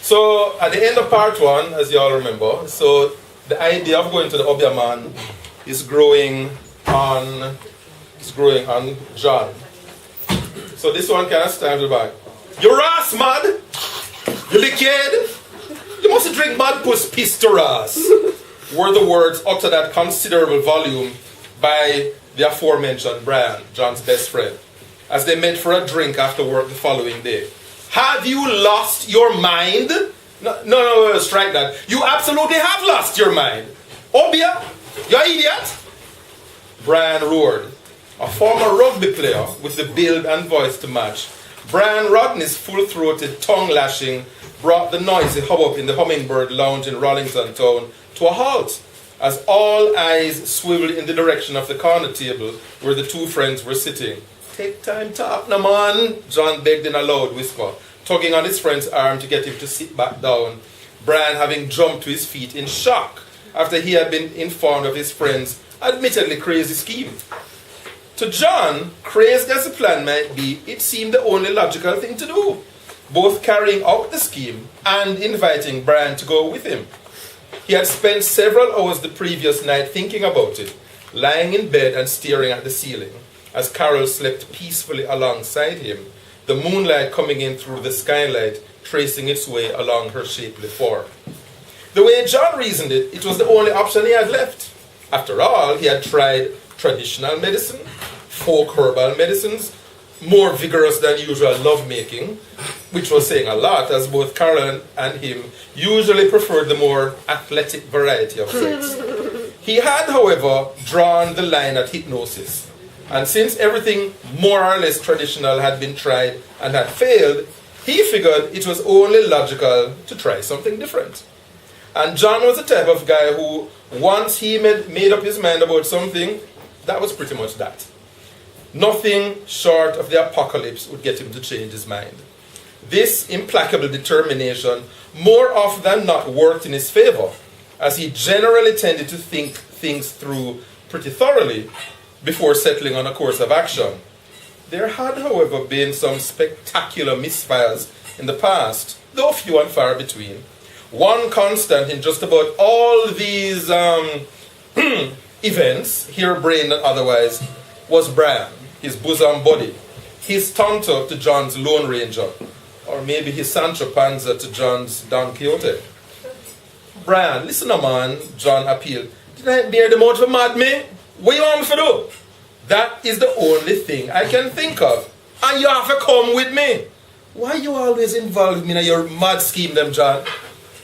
So at the end of part one, as you all remember, so the idea of going to the Obeah is growing on John. So this one kind of stands back. You ras mad? You lickhead? You must drink mad puss piss to ras. Were the words uttered at considerable volume by the aforementioned Brian, John's best friend, as they met for a drink after work the following day. Have you lost your mind? No, strike that. You absolutely have lost your mind. Obeah, you idiot? Brian roared. A former rugby player with the build and voice to match, Brian Rodney's full-throated tongue-lashing brought the noisy hubbub in the Hummingbird Lounge in Rollington Town to a halt, as all eyes swiveled in the direction of the corner table where the two friends were sitting. Take time talk, no man, John begged in a loud whisper, tugging on his friend's arm to get him to sit back down, Brian having jumped to his feet in shock after he had been informed of his friend's admittedly crazy scheme. To John, crazy as the plan might be, it seemed the only logical thing to do, both carrying out the scheme and inviting Brian to go with him. He had spent several hours the previous night thinking about it, lying in bed and staring at the ceiling, as Carol slept peacefully alongside him, the moonlight coming in through the skylight, tracing its way along her shapely form. The way John reasoned it, it was the only option he had left. After all, he had tried traditional medicine, folk herbal medicines, more vigorous than usual lovemaking, which was saying a lot, as both Carol and him usually preferred the more athletic variety of sex. He had, however, drawn the line at hypnosis, and since everything more or less traditional had been tried and had failed, he figured it was only logical to try something different. And John was the type of guy who, once he made up his mind about something, that was pretty much that. Nothing short of the apocalypse would get him to change his mind. This implacable determination more often than not worked in his favor, as he generally tended to think things through pretty thoroughly before settling on a course of action. There had, however, been some spectacular misfires in the past, though few and far between. One constant in just about all these events, harebrained and otherwise, was Brian, his bosom buddy, his Tonto to John's Lone Ranger, or maybe his Sancho Panza to John's Don Quixote. Brian, listen a man, John appealed. Did I bear the mouth for mad me? What you want me to do? That is the only thing I can think of. And you have to come with me. Why you always involve me in your mad scheme, them, John?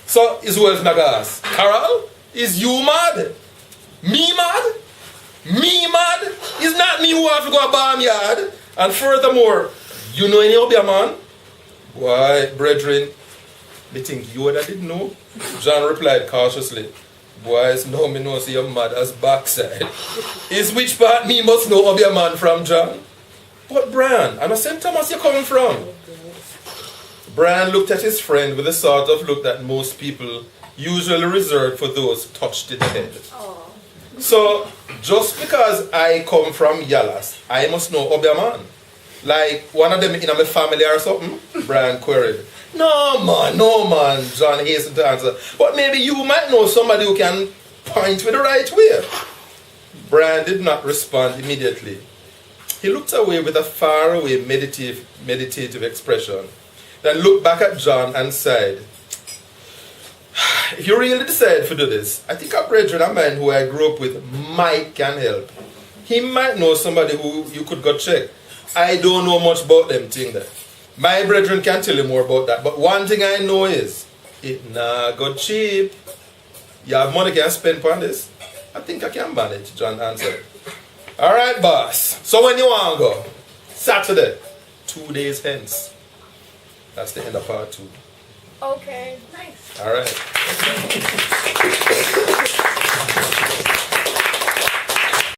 So, is Wells Nagas. Carol, is you mad? Me mad? Me mad? It's not me who have to go to barnyard. And furthermore, you know any Obeah man? Why, brethren, me think you that didn't know? John replied cautiously. Boys, no me know see your mad as backside. Is which part me must know Obeah man from, John? But Brian, and St. Thomas you coming from? Brian looked at his friend with the sort of look that most people usually reserve for those touched in the head. So, just because I come from Yallas, I must know Obeah man. Like one of them in my family or something? Brian queried. No man, John hastened to answer. But maybe you might know somebody who can point with the right way. Brian did not respond immediately. He looked away with a faraway meditative expression, then looked back at John and sighed. If you really decide to do this, I think a brethren of mine who I grew up with might can help. He might know somebody who you could go check. I don't know much about them thing there. My brethren can tell you more about that. But one thing I know is, it nah go cheap. You have money can spend on this? I think I can manage, John answered. Alright, boss. So when you want to go? Saturday. 2 days hence. That's the end of part 2. Okay, nice. Alright.